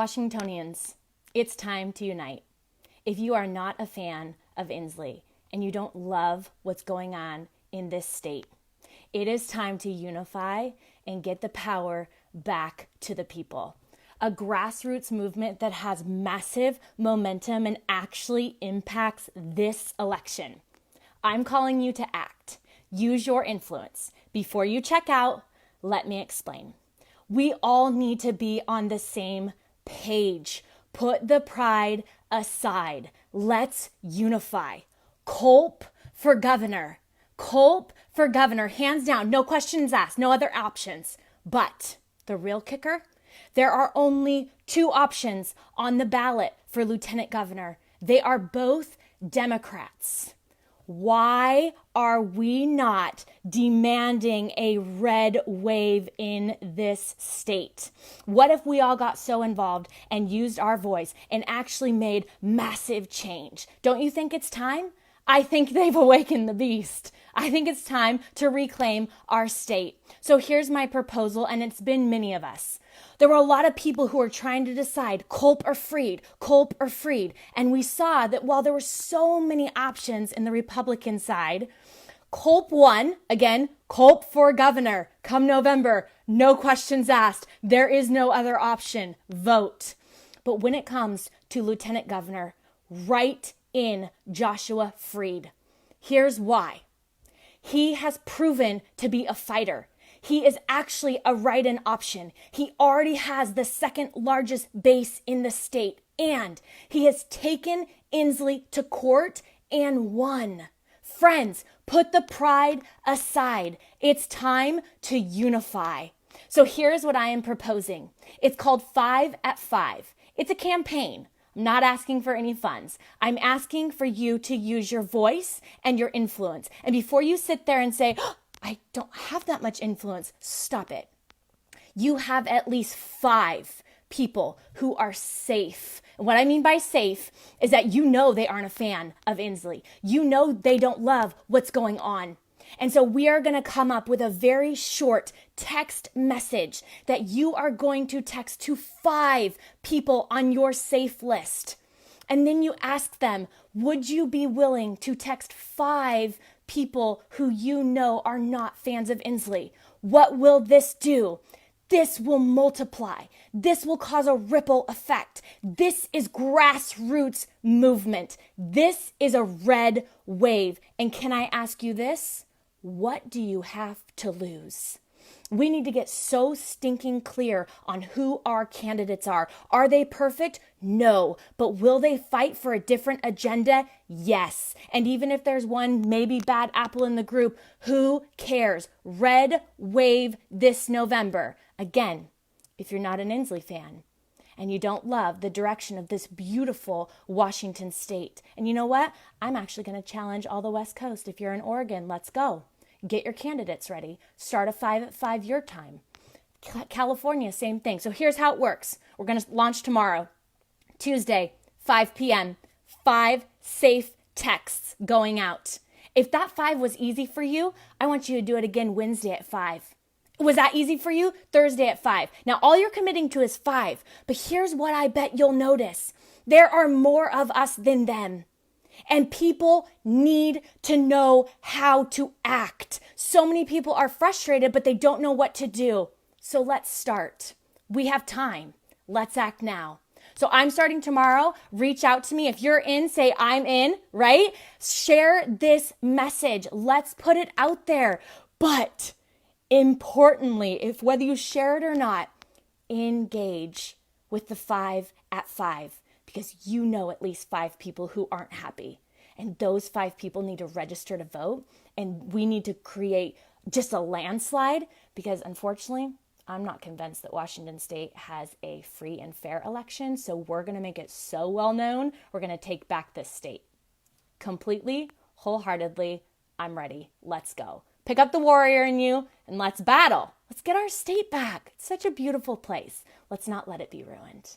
Washingtonians, it's time to unite. If you are not a fan of Inslee and you don't love what's going on in this state, it is time to unify and get the power back to the people. A grassroots movement that has massive momentum and actually impacts this election. I'm calling you to act. Use your influence. Before you check out, let me explain. We all need to be on the same page. Put the pride aside. Let's unify. Culp for governor. Culp for governor, hands down, no questions asked, no other options. But the real kicker, there are only two options on the ballot for lieutenant governor. They are both Democrats. Why are we not demanding a red wave in this state? What if we all got so involved and used our voice and actually made massive change? Don't you think it's time? I think they've awakened the beast. I think it's time to reclaim our state. So here's my proposal, and it's been many of us. There were a lot of people who were trying to decide culp or freed, culp or freed. And we saw that while there were so many options in the Republican side, culp won. Again, culp for governor. Come November, no questions asked. There is no other option. Vote. But when it comes to lieutenant governor, write in Joshua Freed. Here's why. He has proven to be a fighter. He is actually a write-in option. He already has the second largest base in the state, and he has taken Inslee to court and won. Friends, put the pride aside. It's time to unify. So here's what I am proposing. It's called 5 at 5. It's a campaign. I'm not asking for any funds. I'm asking for you to use your voice and your influence. And before you sit there and say, oh, I don't have that much influence, stop it. You have at least 5 people who are safe. And what I mean by safe is that you know they aren't a fan of Inslee. You know they don't love what's going on. And so we are going to come up with a very short text message that you are going to text to 5 people on your safe list. And then you ask them, would you be willing to text 5 people who you know are not fans of Inslee? What will this do? This will multiply. This will cause a ripple effect. This is grassroots movement. This is a red wave. And can I ask you this? What do you have to lose? We need to get so stinking clear on who our candidates are. Are they perfect? No. But will they fight for a different agenda? Yes. And even if there's one maybe bad apple in the group, who cares? Red wave this November. Again, if you're not an Inslee fan and you don't love the direction of this beautiful Washington state. And you know what? I'm actually going to challenge all the West Coast. If you're in Oregon, let's go. Get your candidates ready. Start a 5 at 5 your time. California, same thing. So here's how it works. We're going to launch tomorrow, Tuesday, 5 p.m. 5 safe texts going out. If that 5 was easy for you, I want you to do it again Wednesday at 5. Was that easy for you? Thursday at 5. Now, all you're committing to is 5. But here's what I bet you'll notice. There are more of us than them. And people need to know how to act. So many people are frustrated, but they don't know what to do. So let's start. We have time. Let's act now. So I'm starting tomorrow. Reach out to me. If you're in, say I'm in, right? Share this message. Let's put it out there. But importantly, if whether you share it or not, engage with the 5 at 5. Because you know at least 5 people who aren't happy. And those 5 people need to register to vote. And we need to create just a landslide. Because unfortunately, I'm not convinced that Washington State has a free and fair election. So we're going to make it so well known. We're going to take back this state. Completely, wholeheartedly, I'm ready. Let's go. Pick up the warrior in you and let's battle. Let's get our state back. It's such a beautiful place. Let's not let it be ruined.